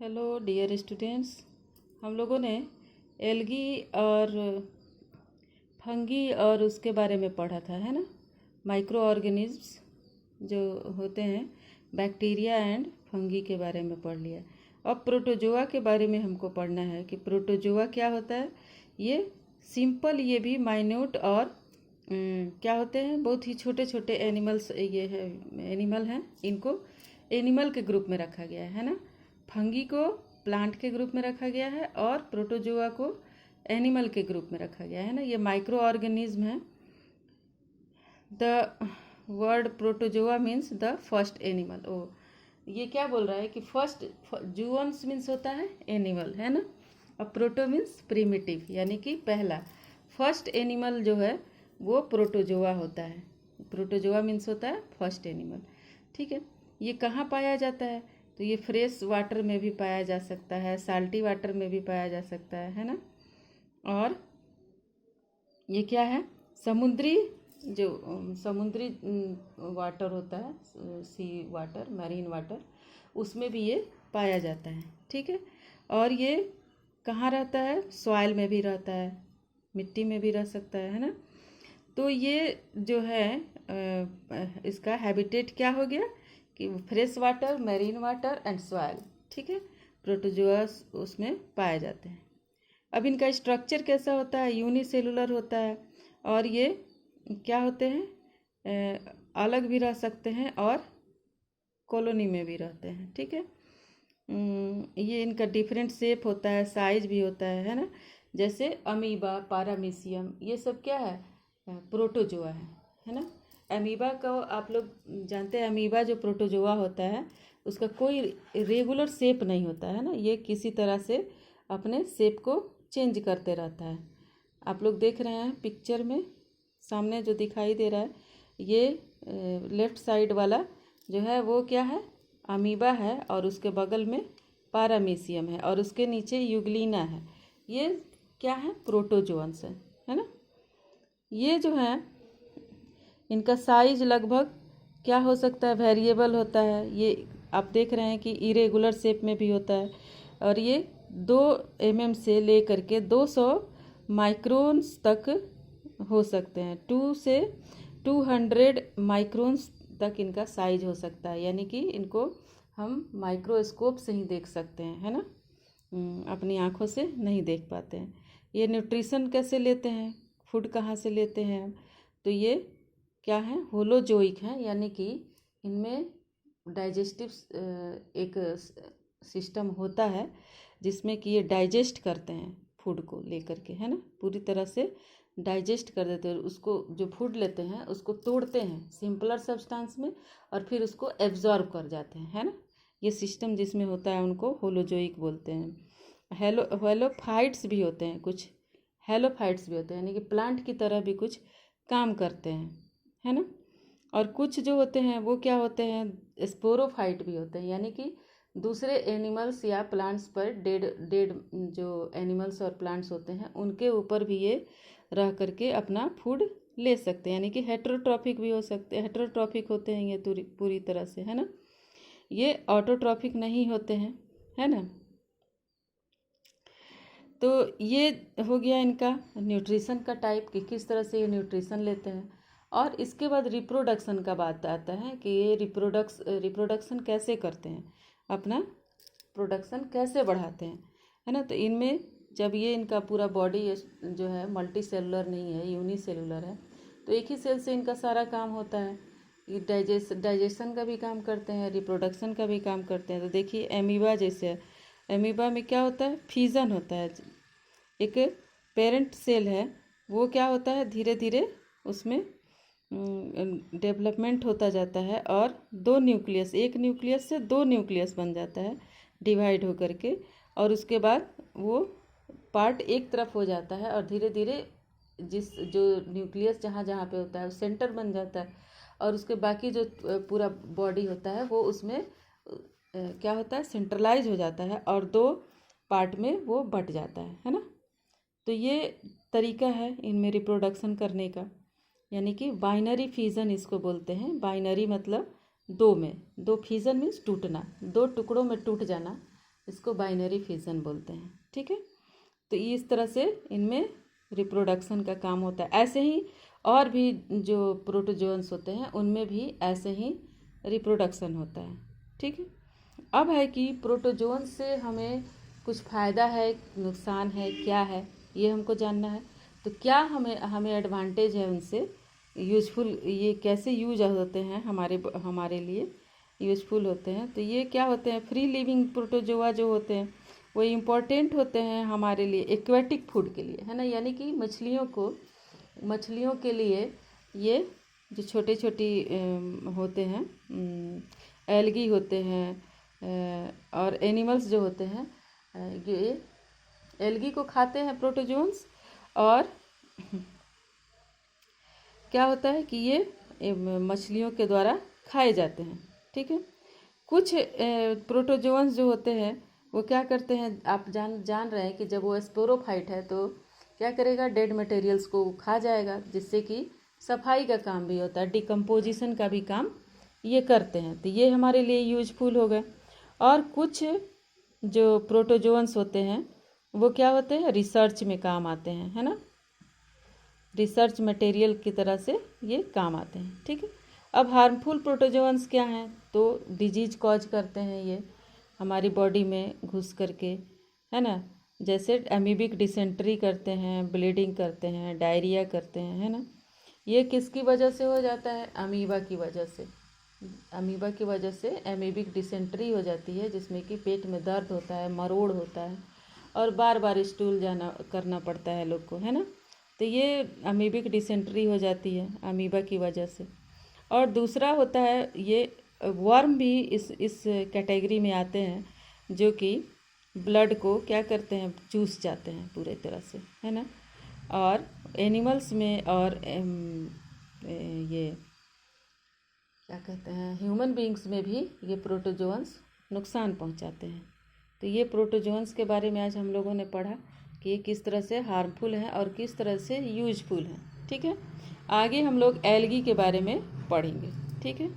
Hello dear students. हम लोगों ने एल्गी और फंगी और उसके बारे में पढ़ा था, है ना। माइक्रो ऑर्गेनिज्म्स जो होते हैं, बैक्टीरिया एंड फंगी के बारे में पढ़ लिया। अब प्रोटोजोआ के बारे में हमको पढ़ना है कि प्रोटोजोआ क्या होता है। ये सिंपल, ये भी माइन्यूट और क्या होते हैं, बहुत ही छोटे छोटे एनिमल्स, ये है एनिमल हैं। इनको एनिमल के ग्रुप में रखा गया है ना। फंगी को प्लांट के ग्रुप में रखा गया है और प्रोटोजोआ को एनिमल के ग्रुप में रखा गया है ना। ये माइक्रो ऑर्गेनिज्म है। The word protozoa means the first animal. ओ, ये क्या बोल रहा है कि फर्स्ट, जूअन्स मीन्स होता है एनिमल, है ना। और प्रोटो मीन्स प्रिमिटिव, यानी कि पहला। फर्स्ट एनिमल जो है वो प्रोटोजोआ होता है। प्रोटोजोआ मीन्स होता है फर्स्ट एनिमल, ठीक है। ये कहाँ पाया जाता है? तो ये फ्रेश वाटर में भी पाया जा सकता है, साल्टी वाटर में भी पाया जा सकता है ना। और ये क्या है, समुद्री, जो समुद्री वाटर होता है, सी वाटर, मैरीन वाटर, उसमें भी ये पाया जाता है, ठीक है। और ये कहाँ रहता है? सॉइल में भी रहता है, मिट्टी में भी रह सकता है ना। तो ये जो है इसका हैबिटेट क्या हो गया कि fresh water, marine water and soil, ठीक है। प्रोटोजोआ उसमें पाए जाते हैं। अब इनका स्ट्रक्चर कैसा होता है? यूनिसेलुलर होता है। और ये क्या होते हैं, अलग भी रह सकते हैं और कॉलोनी में भी रहते हैं, ठीक है। ये इनका डिफरेंट शेप होता है, साइज भी होता है ना। जैसे अमीबा, पारामीशियम, ये सब क्या है? प्रोटोजोआ है ना। अमीबा को आप लोग जानते हैं, अमीबा जो प्रोटोजोआ होता है उसका कोई रेगुलर शेप नहीं होता है ना। ये किसी तरह से अपने शेप को चेंज करते रहता है। आप लोग देख रहे हैं पिक्चर में सामने जो दिखाई दे रहा है, ये लेफ्ट साइड वाला जो है वो क्या है? अमीबा है। और उसके बगल में पारामीशियम है और उसके नीचे यूग्लिना है। ये क्या है? प्रोटोजोअन्स है ना। ये जो है इनका साइज लगभग क्या हो सकता है? वेरिएबल होता है। ये आप देख रहे हैं कि इरेगुलर शेप में भी होता है। और ये 2 mm से लेकर के 200 माइक्रोन्स तक हो सकते हैं। 2 से 200 माइक्रोन्स तक इनका साइज हो सकता है, यानी कि इनको हम माइक्रोस्कोप से ही देख सकते हैं, है ना। अपनी आँखों से नहीं देख पाते हैं। ये न्यूट्रिशन कैसे लेते हैं, फूड कहाँ से लेते हैं? तो ये क्या है? होलोजोइक है, यानी कि इनमें डाइजेस्टिव एक सिस्टम होता है जिसमें कि ये डाइजेस्ट करते हैं फूड को लेकर के, है ना। पूरी तरह से डाइजेस्ट कर देते हैं उसको। जो फूड लेते हैं उसको तोड़ते हैं सिंपलर सब्सटेंस में और फिर उसको एब्जॉर्ब कर जाते हैं, है ना। ये सिस्टम जिसमें होता है उनको होलोजोइक बोलते हैं। हेलोफाइट्स भी होते हैं कुछ, हेलोफाइट्स भी होते हैं, यानी कि प्लांट की तरह भी कुछ काम करते हैं, है ना। और कुछ जो होते हैं वो क्या होते हैं? स्पोरोफाइट भी होते हैं, यानी कि दूसरे एनिमल्स या प्लांट्स पर डेड डेड जो एनिमल्स और प्लांट्स होते हैं उनके ऊपर भी ये रह करके अपना फूड ले सकते हैं, यानी कि हेटेरोट्रॉफिक भी हो सकते हैं। हेटेरोट्रॉफिक होते हैं ये पूरी तरह से, है ना। ये ऑटोट्रॉफिक नहीं होते हैं, है ना। तो ये हो गया इनका न्यूट्रिशन का टाइप कि किस तरह से ये न्यूट्रिशन लेते हैं। और इसके बाद रिप्रोडक्शन का बात आता है कि ये रिप्रोडक्शन कैसे करते हैं, अपना प्रोडक्शन कैसे बढ़ाते हैं, है ना। तो इनमें जब ये इनका पूरा बॉडी जो है मल्टी सेलुलर नहीं है, यूनिसेलुलर है, तो एक ही सेल से इनका सारा काम होता है। ये डाइजेशन का भी काम करते हैं, रिप्रोडक्शन का भी काम करते हैं। तो देखिए एमीबा जैसे है, एमीबा में क्या होता है? फ्यूजन होता है। एक पेरेंट सेल है, वो क्या होता है? धीरे धीरे उसमें डेवलपमेंट होता जाता है और 2 न्यूक्लियस, एक न्यूक्लियस से 2 न्यूक्लियस बन जाता है डिवाइड होकर के। और उसके बाद वो पार्ट एक तरफ हो जाता है और धीरे धीरे जो न्यूक्लियस जहाँ जहाँ पे होता है वो सेंटर बन जाता है। और उसके बाकी जो पूरा बॉडी होता है वो उसमें क्या होता है? सेंट्रलाइज हो जाता है और 2 पार्ट में वो बट जाता है ना। तो ये तरीका है इनमें रिप्रोडक्शन करने का, यानी कि बाइनरी फिजन इसको बोलते हैं। बाइनरी मतलब 2 में, 2 फिजन मीन्स टूटना, 2 टुकड़ों में टूट जाना। इसको बाइनरी फिजन बोलते हैं। ठीक है, तो इस तरह से इनमें रिप्रोडक्शन का काम होता है। ऐसे ही और भी जो प्रोटोजोन्स होते हैं उनमें भी ऐसे ही रिप्रोडक्शन होता है। ठीक है, अब है कि प्रोटोजोन से हमें कुछ फ़ायदा है, नुकसान है, क्या है, ये हमको जानना है। तो क्या हमें एडवांटेज है उनसे, यूजफुल, ये कैसे यूज होते हैं हमारे लिए यूजफुल होते हैं। तो ये क्या होते हैं, फ्री लिविंग प्रोटोजोआ जो होते हैं वो इम्पॉर्टेंट होते हैं हमारे लिए एक्वेटिक फूड के लिए, है ना। यानी कि मछलियों के लिए ये जो छोटे छोटी होते हैं, एल्गी होते हैं, और एनिमल्स जो होते हैं ये एल्गी को खाते हैं प्रोटोजोन्स। और क्या होता है कि ये मछलियों के द्वारा खाए जाते हैं। ठीक है, कुछ प्रोटोजोन्स जो होते हैं वो क्या करते हैं, आप जान रहे हैं कि जब वो स्पोरोफाइट है तो क्या करेगा, डेड मटेरियल्स को खा जाएगा, जिससे कि सफाई का काम भी होता है, डिकम्पोजिशन का भी काम ये करते हैं। तो ये हमारे लिए यूजफुल हो गए। और कुछ जो प्रोटोजोन्स होते हैं वो क्या होते हैं, रिसर्च में काम आते हैं, है ना, रिसर्च मटेरियल की तरह से ये काम आते हैं। ठीक है, अब हार्मफुल प्रोटोजोन्स क्या हैं, तो डिजीज कॉज करते हैं ये हमारी बॉडी में घुस करके, है ना। जैसे एमीबिक डिसेंट्री करते हैं, ब्लीडिंग करते हैं, डायरिया करते हैं, है ना। ये किसकी वजह से हो जाता है, अमीबा की वजह से। अमीबा की वजह से एमीबिक डिसेंट्री हो जाती है, जिसमें कि पेट में दर्द होता है, मरोड़ होता है और बार बार स्टूल जाना करना पड़ता है लोग को, है ना। तो ये अमीबिक डिसेंट्री हो जाती है अमीबा की वजह से। और दूसरा होता है ये वर्म भी इस कैटेगरी में आते हैं, जो कि ब्लड को क्या करते हैं, चूस जाते हैं पूरे तरह से, है ना। और एनिमल्स में और ये क्या कहते हैं, ह्यूमन बीइंग्स में भी ये प्रोटोजोन्स नुकसान पहुंचाते हैं। तो ये प्रोटोजोन्स के बारे में आज हम लोगों ने पढ़ा कि ये किस तरह से हार्मफुल हैं और किस तरह से यूजफुल हैं। ठीक है, आगे हम लोग एल्गी के बारे में पढ़ेंगे। ठीक है।